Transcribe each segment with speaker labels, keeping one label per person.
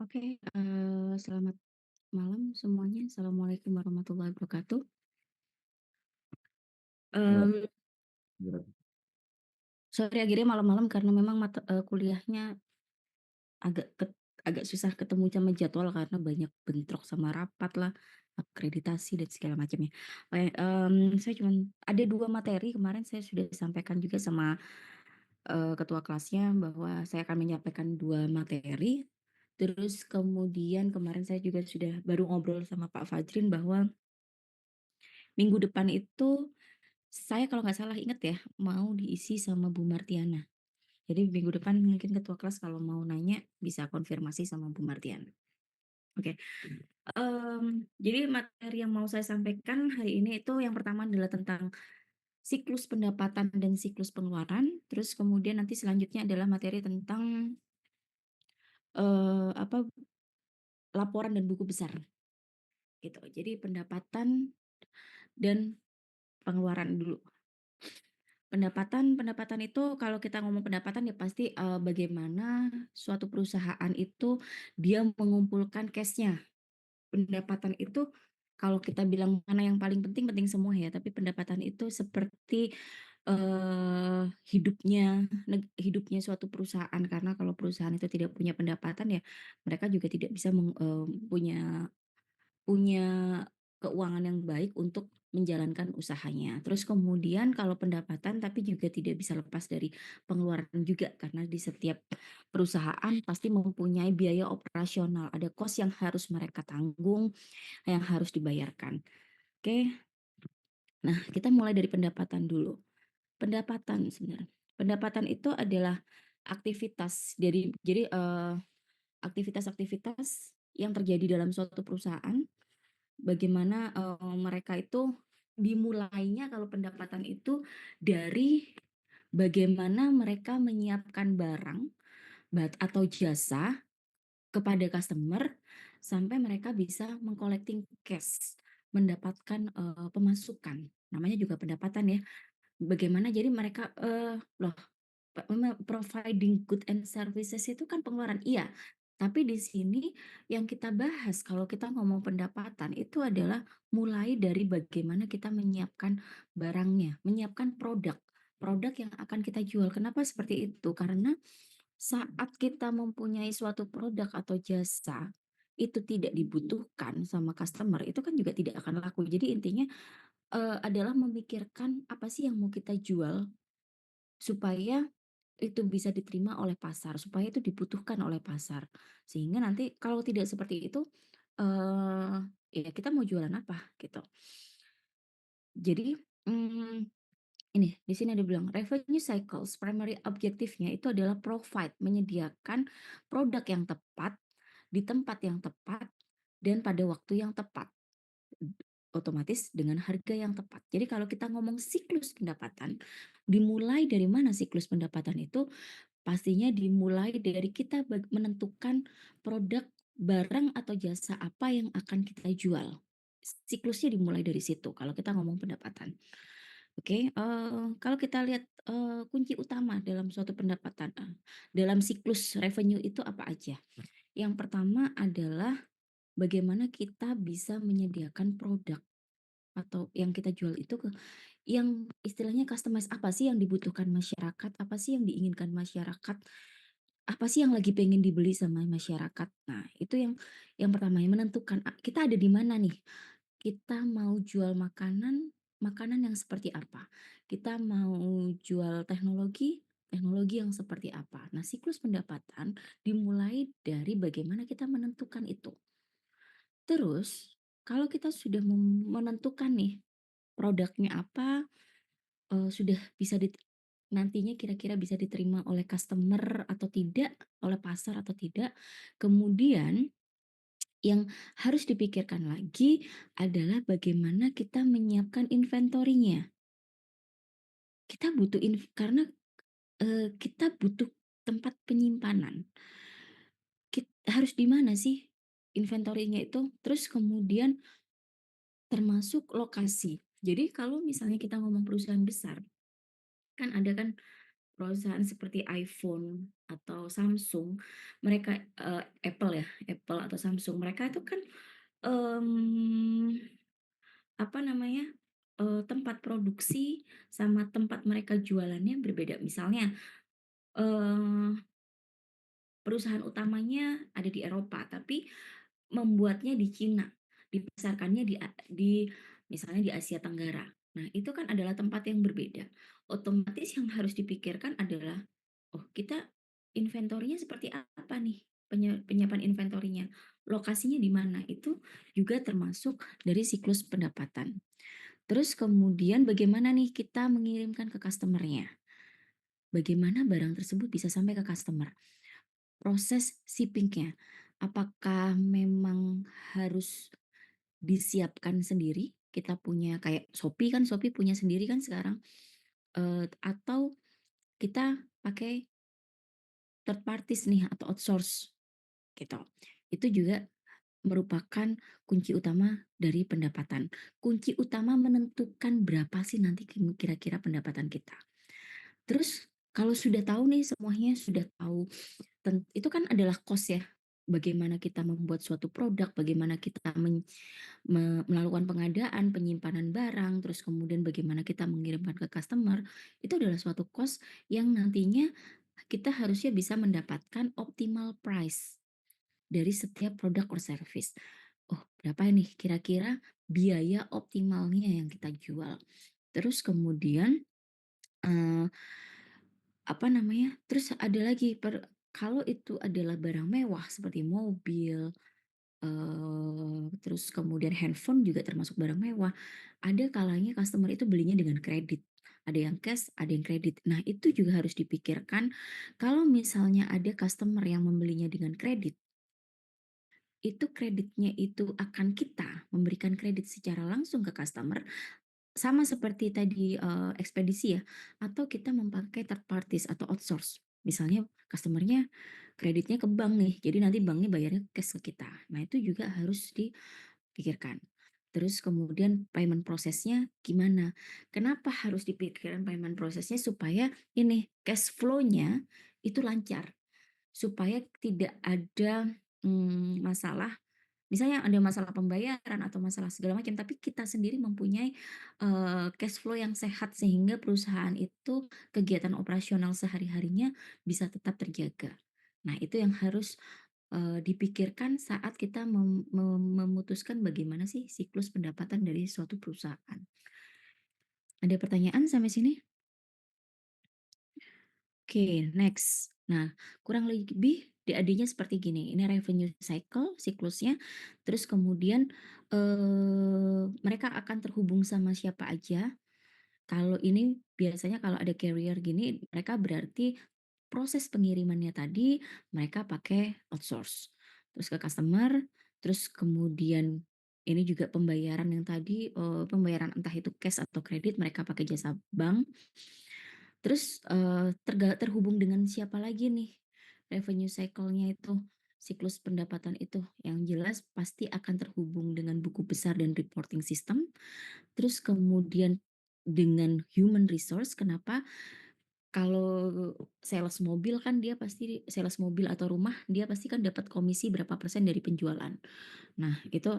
Speaker 1: Oke, selamat malam semuanya. Assalamualaikum warahmatullahi wabarakatuh.
Speaker 2: Gimana?
Speaker 1: Mmm,
Speaker 2: Gimana?
Speaker 1: sorry akhirnya malam-malam karena memang kuliahnya agak agak susah ketemu sama jadwal karena banyak bentrok sama rapat lah, akreditasi dan segala macamnya. Saya cuman ada 2 materi kemarin saya sudah sampaikan juga sama, ketua kelasnya bahwa saya akan menyampaikan 2 materi, terus kemudian kemarin saya juga sudah baru ngobrol sama Pak Fajrin bahwa minggu depan itu saya kalau nggak salah inget ya, mau diisi sama Bu Martiana. Jadi minggu depan mungkin ketua kelas kalau mau nanya bisa konfirmasi sama Bu Martiana. Oke, jadi materi yang mau saya sampaikan hari ini itu yang pertama adalah tentang siklus pendapatan dan siklus pengeluaran, terus kemudian nanti selanjutnya adalah materi tentang, apa, laporan dan buku besar, gitu. Jadi pendapatan dan pengeluaran dulu. Pendapatan itu kalau kita ngomong pendapatan ya pasti, bagaimana suatu perusahaan itu dia mengumpulkan cash-nya. Pendapatan itu kalau kita bilang mana yang paling penting, penting semua ya, tapi pendapatan itu seperti, hidupnya suatu perusahaan. Karena kalau perusahaan itu tidak punya pendapatan ya mereka juga tidak bisa punya punya keuangan yang baik untuk menjalankan usahanya. Terus kemudian kalau pendapatan tapi juga tidak bisa lepas dari pengeluaran juga, karena di setiap perusahaan pasti mempunyai biaya operasional, ada cost yang harus mereka tanggung, yang harus dibayarkan. Oke, nah kita mulai dari pendapatan dulu. Pendapatan sebenarnya, pendapatan itu adalah aktivitas aktivitas-aktivitas yang terjadi dalam suatu perusahaan. Bagaimana, mereka itu dimulainya kalau pendapatan itu dari bagaimana mereka menyiapkan barang atau jasa kepada customer sampai mereka bisa cash, mendapatkan, pemasukan. Namanya juga pendapatan ya. Bagaimana jadi mereka, loh, providing good and services itu kan pengeluaran, iya. Tapi di sini yang kita bahas kalau kita ngomong pendapatan itu adalah mulai dari bagaimana kita menyiapkan barangnya, menyiapkan produk yang akan kita jual. Kenapa seperti itu? Karena saat kita mempunyai suatu produk atau jasa, itu tidak dibutuhkan sama customer, itu kan juga tidak akan laku. Jadi intinya, adalah memikirkan apa sih yang mau kita jual supaya itu bisa diterima oleh pasar, supaya itu dibutuhkan oleh pasar. Sehingga nanti kalau tidak seperti itu, eee, ya kita mau jualan apa gitu. Jadi, ini di sini ada bilang revenue cycles primary objektifnya itu adalah menyediakan produk yang tepat di tempat yang tepat, dan pada waktu yang tepat. Otomatis dengan harga yang tepat. Jadi kalau kita ngomong siklus pendapatan, dimulai dari mana siklus pendapatan itu? Pastinya dimulai dari kita menentukan produk, barang, atau jasa apa yang akan kita jual. Siklusnya dimulai dari situ kalau kita ngomong pendapatan. Oke, kalau kita lihat, kunci utama dalam suatu pendapatan, dalam siklus revenue itu apa aja? Yang pertama adalah bagaimana kita bisa menyediakan produk atau yang kita jual itu yang istilahnya customize, apa sih yang dibutuhkan masyarakat, apa sih yang diinginkan masyarakat, apa sih yang lagi pengen dibeli sama masyarakat. Nah, itu yang pertama, yang menentukan, kita ada di mana nih. Kita mau jual makanan, makanan yang seperti apa. Kita mau jual teknologi, teknologi yang seperti apa. Nah, siklus pendapatan dimulai dari bagaimana kita menentukan itu. Terus, kalau kita sudah menentukan nih produknya apa, sudah bisa nantinya kira-kira bisa diterima oleh customer atau tidak, oleh pasar atau tidak. Kemudian yang harus dipikirkan lagi adalah bagaimana kita menyiapkan inventorinya. Kita butuh karena, kita butuh tempat penyimpanan. Harus di mana sih inventorinya itu? Terus kemudian termasuk lokasi. Jadi kalau misalnya kita ngomong perusahaan besar, kan ada kan perusahaan seperti iPhone atau Samsung, mereka, Apple ya, Apple atau Samsung, mereka itu kan, mmm, apa namanya, tempat produksi sama tempat mereka jualannya berbeda. Misalnya, eee, perusahaan utamanya ada di Eropa, tapi membuatnya di Cina, dipasarkannya di misalnya di Asia Tenggara. Nah, itu kan adalah tempat yang berbeda. Otomatis yang harus dipikirkan adalah, oh, kita inventorinya seperti apa nih, penyiapan inventorinya, lokasinya di mana, itu juga termasuk dari siklus pendapatan. Terus kemudian bagaimana nih kita mengirimkan ke customer-nya, bagaimana barang tersebut bisa sampai ke customer, proses shipping-nya, apakah memang harus disiapkan sendiri, kita punya kayak Shopee kan, Shopee punya sendiri kan sekarang, atau kita pakai third parties nih atau outsource gitu. Itu juga merupakan kunci utama dari pendapatan. Kunci utama menentukan berapa sih nanti kira-kira pendapatan kita. Terus kalau sudah tahu nih semuanya, sudah tahu itu kan adalah cost ya. Bagaimana kita membuat suatu produk, bagaimana kita melakukan pengadaan, penyimpanan barang, terus kemudian bagaimana kita mengirimkan ke customer, itu adalah suatu cost yang nantinya kita harusnya bisa mendapatkan optimal price dari setiap produk or service. Oh, berapa nih kira-kira biaya optimalnya yang kita jual. Terus kemudian, eee, apa namanya, terus ada lagi kalau itu adalah barang mewah seperti mobil, terus kemudian handphone juga termasuk barang mewah, ada kalanya customer itu belinya dengan kredit, ada yang cash, ada yang kredit. Nah, itu juga harus dipikirkan kalau misalnya ada customer yang membelinya dengan kredit, itu kreditnya itu akan kita memberikan kredit secara langsung ke customer, sama seperti tadi, ekspedisi ya, atau kita memakai third parties atau outsource. Misalnya customer-nya kreditnya ke bank nih, jadi nanti banknya bayarnya cash ke kita. Nah, itu juga harus dipikirkan. Terus kemudian payment prosesnya gimana? Kenapa harus dipikirkan payment prosesnya? Supaya ini, cash flow-nya itu lancar, supaya tidak ada, masalah. Misalnya ada masalah pembayaran atau masalah segala macam, tapi kita sendiri mempunyai, cash flow yang sehat sehingga perusahaan itu kegiatan operasional sehari-harinya bisa tetap terjaga. Nah, itu yang harus, dipikirkan saat kita memutuskan bagaimana sih siklus pendapatan dari suatu perusahaan. Ada pertanyaan sampai sini? Oke, next. Nah, kurang lebih DAD-nya seperti gini, ini revenue cycle, siklusnya, terus kemudian, mereka akan terhubung sama siapa aja. Kalau ini biasanya kalau ada carrier gini, mereka berarti proses pengirimannya tadi mereka pakai outsource. terus ke customer, terus kemudian ini juga pembayaran yang tadi, pembayaran entah itu cash atau kredit mereka pakai jasa bank. Terus, terhubung dengan siapa lagi nih revenue cycle-nya itu, siklus pendapatan itu, yang jelas pasti akan terhubung dengan buku besar dan reporting system, terus kemudian dengan human resource. Kenapa? Kalau sales mobil kan dia pasti sales mobil atau rumah, dia pasti kan dapat komisi berapa persen dari penjualan. Nah, itu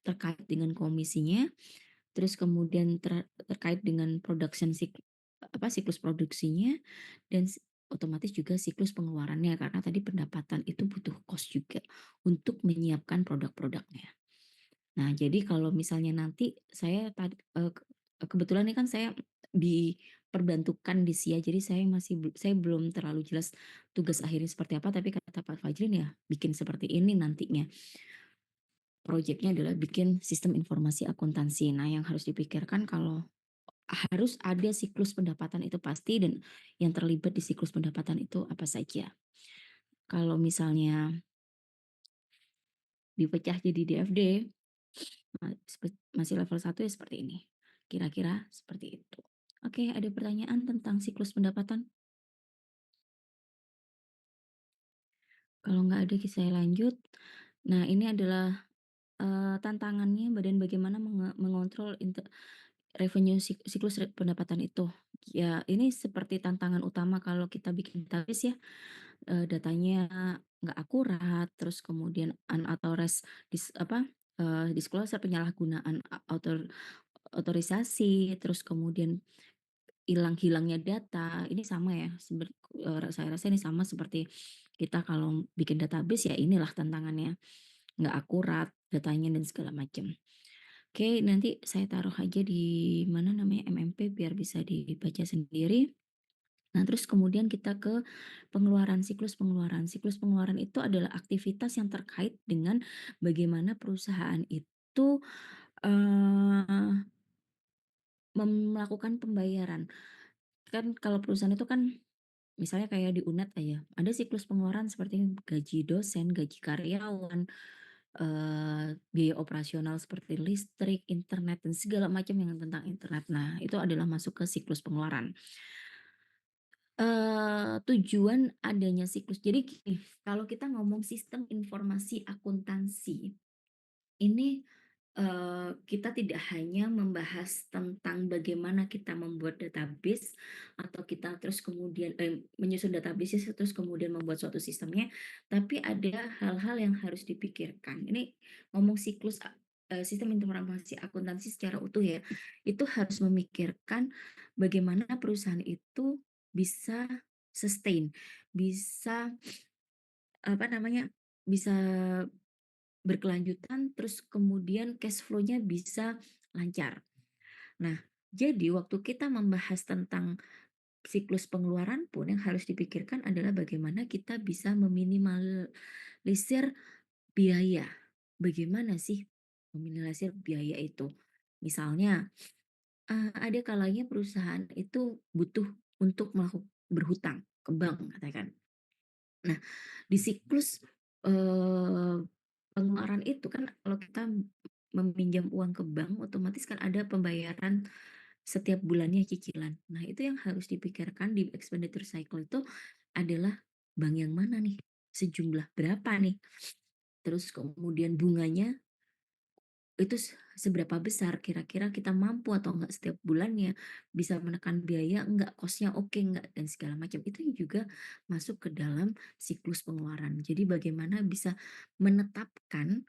Speaker 1: terkait dengan komisinya, terus kemudian terkait dengan siklus produksinya, dan otomatis juga siklus pengeluarannya, karena tadi pendapatan itu butuh cost juga untuk menyiapkan produk-produknya. Nah, jadi kalau misalnya nanti saya kebetulan ini kan saya diperbantukan di SIA, jadi saya belum terlalu jelas tugas akhirnya seperti apa, tapi kata Pak Fajrin ya bikin seperti ini nantinya. Projeknya adalah bikin sistem informasi akuntansi. Nah, yang harus dipikirkan kalau harus ada siklus pendapatan itu pasti, dan yang terlibat di siklus pendapatan itu apa saja. Kalau misalnya dipecah jadi DFD, masih level 1 ya seperti ini. Kira-kira seperti itu. Oke, ada pertanyaan tentang siklus pendapatan? Kalau nggak ada, saya lanjut. Nah, ini adalah, tantangannya bagaimana mengontrol revenue siklus pendapatan itu. Ya, ini seperti tantangan utama kalau kita bikin database ya, datanya nggak akurat, terus kemudian unauthorized disclosure, penyalahgunaan otorisasi, terus kemudian hilangnya data. Ini sama ya, saya rasa ini sama seperti kita kalau bikin database, ya inilah tantangannya, nggak akurat datanya dan segala macam. Oke, nanti saya taruh aja di mana namanya, MMP, biar bisa dibaca sendiri. Nah, terus kemudian kita ke pengeluaran, siklus pengeluaran. Siklus pengeluaran itu adalah aktivitas yang terkait dengan bagaimana perusahaan itu, eee, melakukan pembayaran. Kan kalau perusahaan itu kan misalnya kayak di UNED aja, ada siklus pengeluaran seperti gaji dosen, gaji karyawan, biaya operasional seperti listrik, internet, dan segala macam yang tentang internet. Nah, itu adalah masuk ke siklus pengeluaran. Tujuan adanya siklus, jadi gini, kalau kita ngomong sistem informasi akuntansi, ini, kita tidak hanya membahas tentang bagaimana kita membuat database atau kita terus kemudian menyusun database terus kemudian membuat suatu sistemnya, tapi ada hal-hal yang harus dipikirkan. Ini ngomong sistem informasi akuntansi secara utuh ya, itu harus memikirkan bagaimana perusahaan itu bisa sustain, bisa, apa namanya, bisa berkelanjutan, terus kemudian cash flow-nya bisa lancar. Nah, jadi waktu kita membahas tentang siklus pengeluaran pun yang harus dipikirkan adalah bagaimana kita bisa meminimalisir biaya. Bagaimana sih meminimalisir biaya itu? Misalnya, ada kalanya perusahaan itu butuh untuk berhutang ke bank katakan. Nah, di siklus, pengeluaran itu kan kalau kita meminjam uang ke bank, otomatis kan ada pembayaran setiap bulannya cicilan. Nah, itu yang harus dipikirkan di expenditure cycle itu adalah bank yang mana nih, sejumlah berapa nih, terus kemudian bunganya itu seberapa besar, kira-kira kita mampu atau enggak setiap bulannya, bisa menekan biaya enggak, cost-nya oke enggak, dan segala macam. Itu juga masuk ke dalam siklus pengeluaran. Jadi bagaimana bisa menetapkan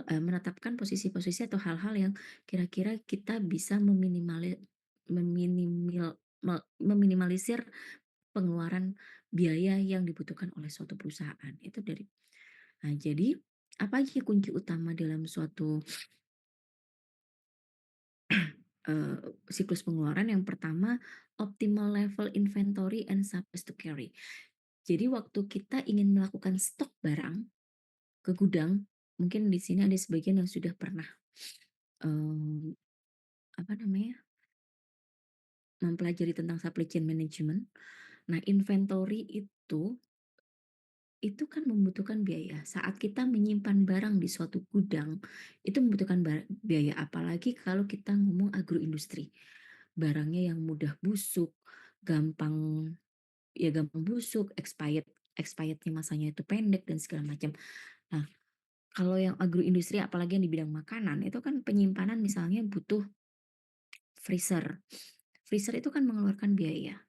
Speaker 1: menetapkan posisi-posisi atau hal-hal yang kira-kira kita bisa meminimalisir pengeluaran biaya yang dibutuhkan oleh suatu perusahaan. Itu dari jadi apa aja kunci utama dalam suatu eee, siklus pengeluaran? Yang pertama, optimal level inventory and supplies to carry. Jadi waktu kita ingin melakukan stok barang ke gudang, mungkin di sini ada sebagian yang sudah pernah, mmm, apa namanya, mempelajari tentang supply chain management. Nah, inventory itu itu kan membutuhkan biaya. Saat kita menyimpan barang di suatu gudang, itu membutuhkan biaya, apalagi kalau kita ngomong agroindustri. Barangnya yang mudah busuk, gampang gampang busuk, expirednya masanya itu pendek dan segala macam. Nah, kalau yang agroindustri apalagi yang di bidang makanan, itu kan penyimpanan misalnya butuh freezer. Freezer itu kan mengeluarkan biaya.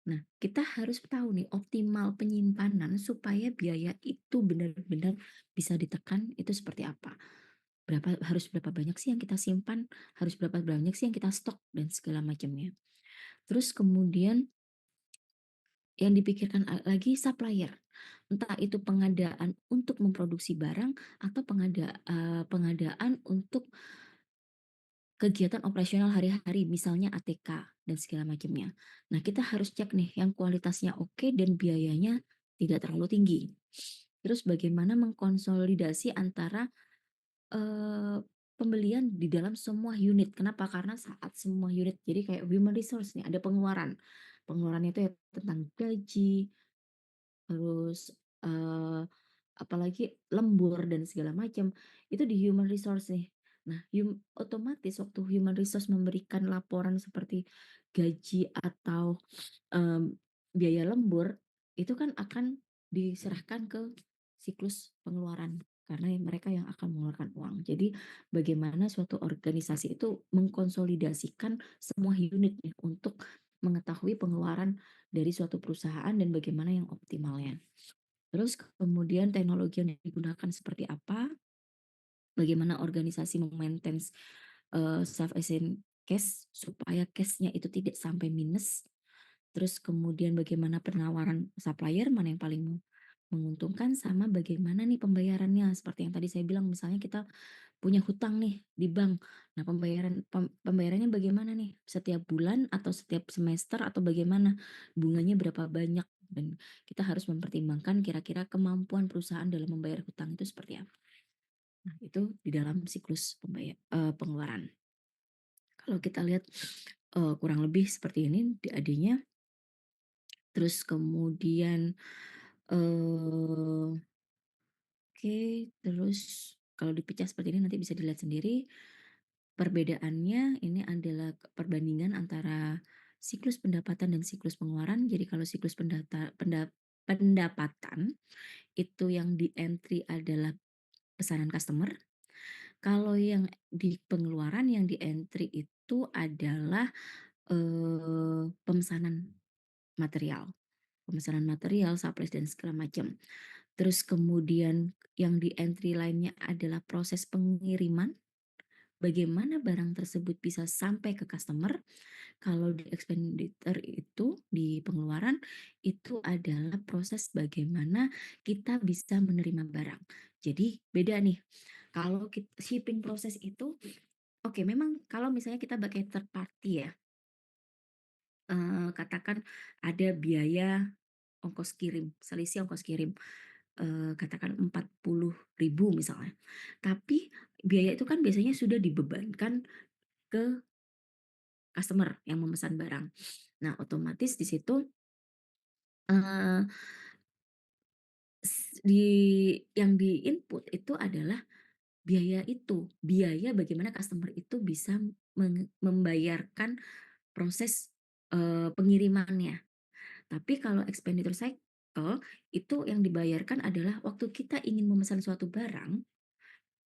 Speaker 1: Nah, kita harus tahu nih optimal penyimpanan supaya biaya itu benar-benar bisa ditekan itu seperti apa. Berapa banyak sih yang kita simpan, harus berapa banyak sih yang kita stok dan segala macamnya. Terus kemudian yang dipikirkan lagi supplier. Entah itu pengadaan untuk memproduksi barang atau pengadaan untuk kegiatan operasional hari-hari, misalnya ATK dan segala macamnya. Nah, kita harus cek nih yang kualitasnya oke dan biayanya tidak terlalu tinggi. Terus bagaimana mengkonsolidasi antara pembelian di dalam semua unit. Kenapa? Karena saat semua unit jadi kayak human resource nih, ada pengeluaran. Pengeluarannya itu ya tentang gaji, terus, apalagi lembur dan segala macam, itu di human resource nih. Nah, otomatis waktu human resource memberikan laporan seperti gaji atau, mmm, biaya lembur, itu kan akan diserahkan ke siklus pengeluaran, karena mereka yang akan mengeluarkan uang. Jadi bagaimana suatu organisasi itu mengkonsolidasikan semua unit nih untuk mengetahui pengeluaran dari suatu perusahaan dan bagaimana yang optimalnya. Terus kemudian teknologi yang digunakan seperti apa, bagaimana organisasi memaintain self assign cash supaya cash-nya itu tidak sampai minus. Terus kemudian bagaimana penawaran supplier, mana yang paling menguntungkan, sama bagaimana nih pembayarannya. Seperti yang tadi saya bilang, misalnya kita punya hutang nih di bank. Nah, pembayarannya bagaimana nih? Setiap bulan atau setiap semester atau bagaimana? Bunganya berapa banyak? Dan kita harus mempertimbangkan kira-kira kemampuan perusahaan dalam membayar hutang itu seperti apa. Nah, itu di dalam siklus pengeluaran. Kalau kita lihat kurang lebih seperti ini DAD-nya. Terus kemudian oke, terus kalau dipecah seperti ini nanti bisa dilihat sendiri. Perbedaannya ini adalah perbandingan antara siklus pendapatan dan siklus pengeluaran. Jadi kalau siklus pendapatan itu yang di entry adalah pesanan customer. Kalau yang di pengeluaran yang di entry itu adalah pemesanan material. Pemesanan material, supplies dan segala macam. Terus kemudian yang di entry lainnya adalah proses pengiriman, bagaimana barang tersebut bisa sampai ke customer. Kalau di expenditure itu, di pengeluaran, itu adalah proses bagaimana kita bisa menerima barang. Jadi beda nih, kalau shipping proses itu, oke memang kalau misalnya kita pakai third party ya, katakan ada biaya ongkos kirim, selisih ongkos kirim, katakan 40.000 misalnya. Tapi biaya itu kan biasanya sudah dibebankan ke customer yang memesan barang. Nah, otomatis di situ, eee, di yang di-input itu adalah biaya itu, biaya bagaimana customer itu bisa membayarkan proses, pengirimannya. Tapi kalau expenditure cycle, itu yang dibayarkan adalah waktu kita ingin memesan suatu barang,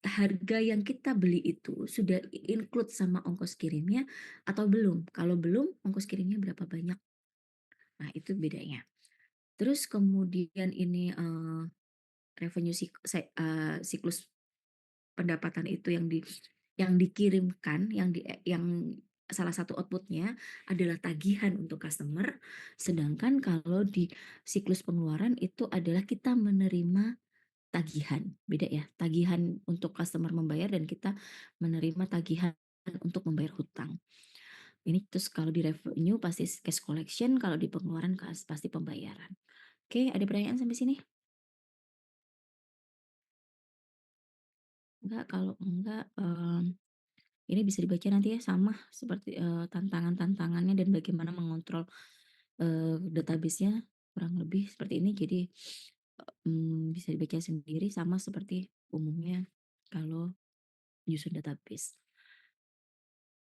Speaker 1: harga yang kita beli itu sudah include sama ongkos kirimnya atau belum. Kalau belum, ongkos kirimnya berapa banyak. Nah, itu bedanya. Terus kemudian ini, revenue siklus pendapatan itu yang dikirimkan, yang salah satu outputnya adalah tagihan untuk customer, sedangkan kalau di siklus pengeluaran itu adalah kita menerima tagihan, beda ya, tagihan untuk customer membayar dan kita menerima tagihan untuk membayar hutang. Ini terus kalau di revenue pasti cash collection, kalau di pengeluaran pasti pembayaran. Oke, ada pertanyaan sampai sini? Enggak, kalau enggak, ini bisa dibaca nanti ya, sama seperti, tantangan-tantangannya dan bagaimana mengontrol, database-nya, kurang lebih seperti ini. Jadi, bisa dibaca sendiri sama seperti umumnya kalau nyusun database.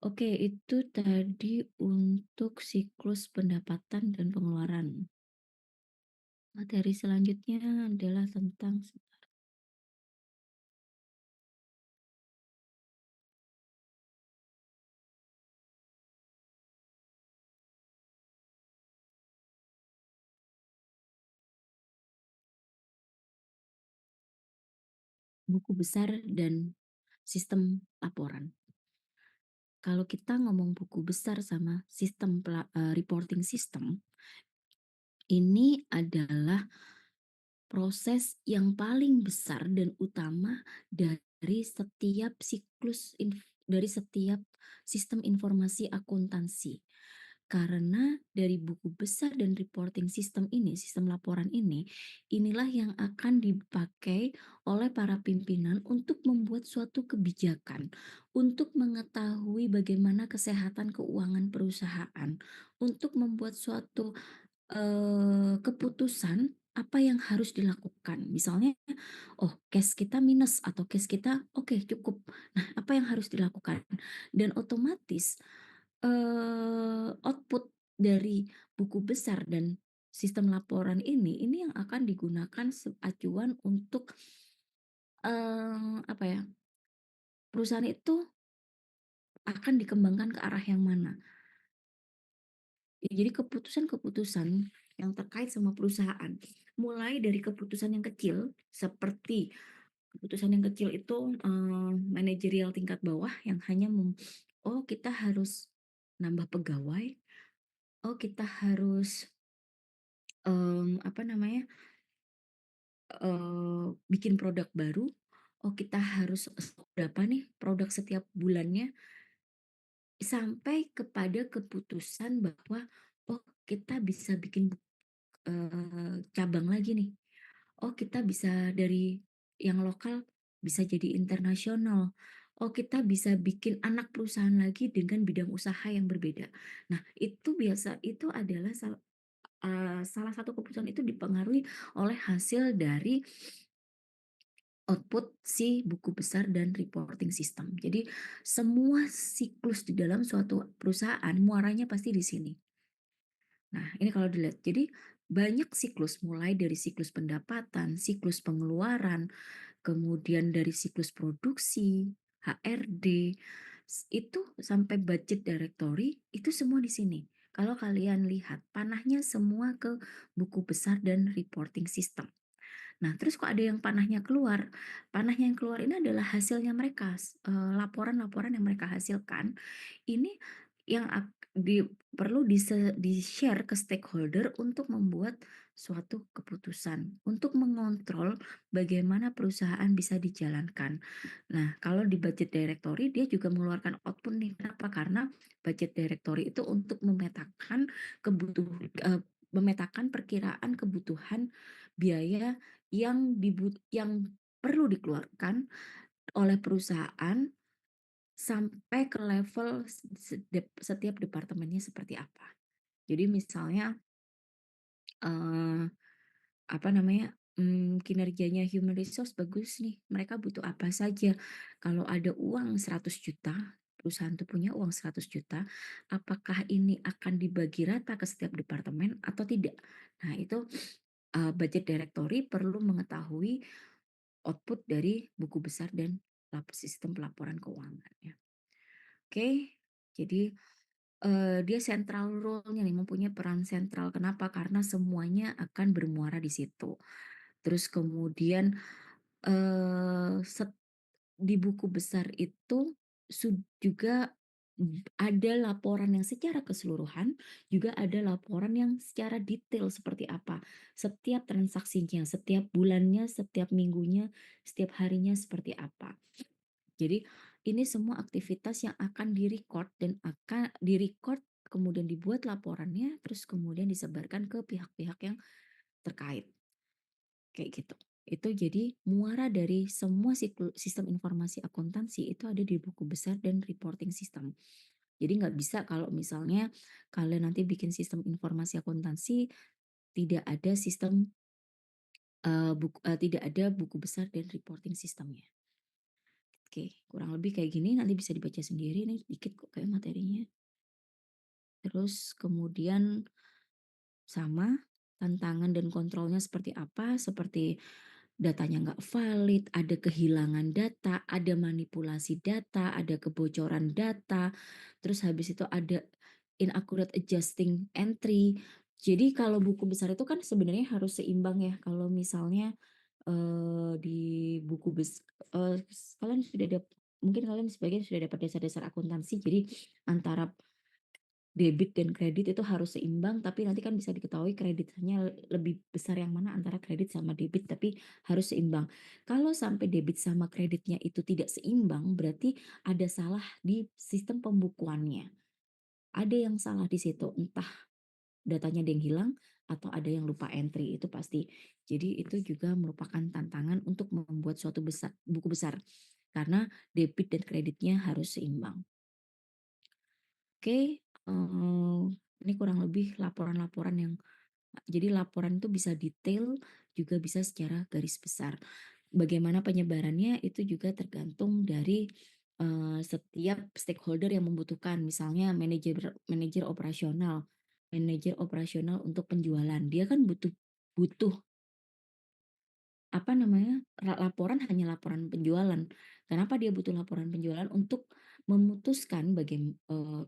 Speaker 1: Oke, itu tadi untuk siklus pendapatan dan pengeluaran. Materi selanjutnya adalah tentang buku besar dan sistem laporan. Kalau kita ngomong buku besar sama sistem reporting system, ini adalah proses yang paling besar dan utama dari setiap dari setiap sistem informasi akuntansi. Karena dari buku besar dan reporting system ini, sistem laporan ini, inilah yang akan dipakai oleh para pimpinan untuk membuat suatu kebijakan, untuk mengetahui bagaimana kesehatan keuangan perusahaan, untuk membuat suatu keputusan apa yang harus dilakukan. Misalnya, oh cash kita minus atau cash kita oke cukup. Nah, apa yang harus dilakukan? Dan otomatis, output dari buku besar dan sistem laporan ini yang akan digunakan acuan untuk, apa ya, perusahaan itu akan dikembangkan ke arah yang mana. Jadi keputusan-keputusan yang terkait sama perusahaan, mulai dari keputusan yang kecil, seperti keputusan yang kecil itu, manajerial tingkat bawah yang hanya "Oh kita harus nambah pegawai, oh kita harus, apa namanya, bikin produk baru, oh kita harus stok berapa nih produk setiap bulannya." Sampai kepada keputusan bahwa, "Oh kita bisa bikin cabang lagi nih. Oh kita bisa dari yang lokal bisa jadi internasional. Oh kita bisa bikin anak perusahaan lagi dengan bidang usaha yang berbeda." Nah itu adalah salah satu keputusan itu dipengaruhi oleh hasil dari output si buku besar dan reporting system. Jadi semua siklus di dalam suatu perusahaan muaranya pasti di sini. Nah, ini kalau dilihat. Jadi banyak siklus, mulai dari siklus pendapatan, siklus pengeluaran, kemudian dari siklus produksi, HRD, itu sampai budget directory, itu semua di sini. Kalau kalian lihat, panahnya semua ke buku besar dan reporting system. Nah, terus kok ada yang panahnya keluar? Panahnya yang keluar ini adalah hasilnya mereka, laporan-laporan yang mereka hasilkan. Ini yang perlu di-share ke stakeholder untuk membuat suatu keputusan, untuk mengontrol bagaimana perusahaan bisa dijalankan. Nah, kalau di budget directory dia juga mengeluarkan output nih. Kenapa? Karena budget directory itu untuk memetakan perkiraan kebutuhan biaya yang perlu dikeluarkan oleh perusahaan sampai ke level setiap departemennya seperti apa. Jadi misalnya, eee, apa namanya, kinerjanya human resource bagus nih, mereka butuh apa saja. Kalau ada uang 100 juta, perusahaan itu punya uang 100 juta, apakah ini akan dibagi rata ke setiap departemen atau tidak? Nah itu, budget directory perlu mengetahui output dari buku besar dan sistem pelaporan keuangan ya. Oke, jadi, dia central role-nya nih, mempunyai peran sentral. Kenapa? Karena semuanya akan bermuara di situ. Terus kemudian, di buku besar itu juga ada laporan yang secara keseluruhan, juga ada laporan yang secara detail seperti apa, setiap transaksinya, setiap bulannya, setiap minggunya, setiap harinya seperti apa. Jadi ini semua aktivitas yang akan di-record, kemudian dibuat laporannya, terus kemudian disebarkan ke pihak-pihak yang terkait, kayak gitu. Itu jadi muara dari semua sistem informasi akuntansi itu ada di buku besar dan reporting system. Jadi nggak bisa kalau misalnya kalian nanti bikin sistem informasi akuntansi, tidak ada sistem tidak ada buku besar dan reporting sistemnya. Oke, kurang lebih kayak gini, nanti bisa dibaca sendiri nih, dikit kok kayak materinya. Terus kemudian sama, tantangan dan kontrolnya seperti apa, seperti datanya nggak valid, ada kehilangan data, ada manipulasi data, ada kebocoran data, terus habis itu ada inaccurate adjusting entry. Jadi kalau buku besar itu kan sebenarnya harus seimbang ya, kalau misalnya, di buku kalian sudah mungkin kalian sebagian sudah dapat dasar-dasar akuntansi, jadi antara debit dan kredit itu harus seimbang, tapi nanti kan bisa diketahui kreditnya lebih besar yang mana antara kredit sama debit, tapi harus seimbang. Kalau sampai debit sama kreditnya itu tidak seimbang, berarti ada salah di sistem pembukuannya. Ada yang salah di situ, entah datanya ada yang hilang atau ada yang lupa entry, itu pasti. Jadi itu juga merupakan tantangan untuk membuat suatu buku besar, karena debit dan kreditnya harus seimbang. Oke, ini kurang lebih laporan-laporan yang jadi laporan itu bisa detail, juga bisa secara garis besar. Bagaimana penyebarannya itu juga tergantung dari, setiap stakeholder yang membutuhkan. Misalnya manajer manajer operasional untuk penjualan, dia kan butuh butuh apa namanya, laporan hanya laporan penjualan. Kenapa dia butuh laporan penjualan? Untuk memutuskan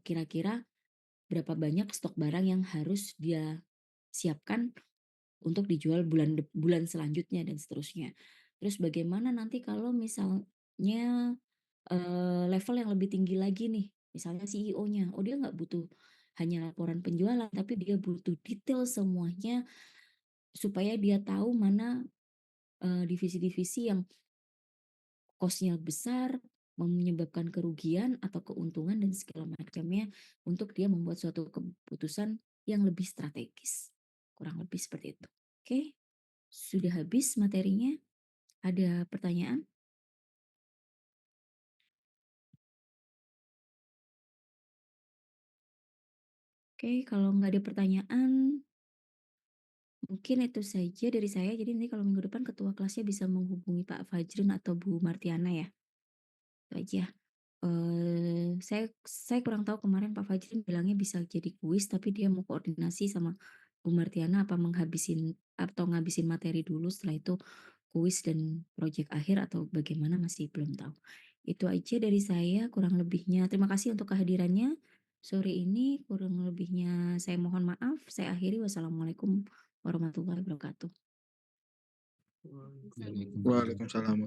Speaker 1: kira-kira berapa banyak stok barang yang harus dia siapkan untuk dijual bulan selanjutnya dan seterusnya. Terus bagaimana nanti kalau misalnya, level yang lebih tinggi lagi nih, misalnya CEO-nya, oh dia nggak butuh hanya laporan penjualan, tapi dia butuh detail semuanya supaya dia tahu mana, divisi-divisi yang cost-nya besar, menyebabkan kerugian atau keuntungan dan segala macamnya untuk dia membuat suatu keputusan yang lebih strategis. Kurang lebih seperti itu. Oke, sudah habis materinya. Ada pertanyaan? Oke, kalau nggak ada pertanyaan, mungkin itu saja dari saya. Jadi nanti kalau minggu depan ketua kelasnya bisa menghubungi Pak Fajrun atau Bu Martiana ya. Itu aja. Saya kurang tahu kemarin Pak Fajrin bilangnya bisa jadi kuis, tapi dia mau koordinasi sama Bu Martiana apa ngabisin materi dulu setelah itu kuis dan proyek akhir atau bagaimana masih belum tahu. Itu aja dari saya kurang lebihnya. Terima kasih untuk kehadirannya sore ini. Kurang lebihnya saya mohon maaf. Saya akhiri. Wassalamualaikum warahmatullahi wabarakatuh.
Speaker 2: Waalaikumsalam.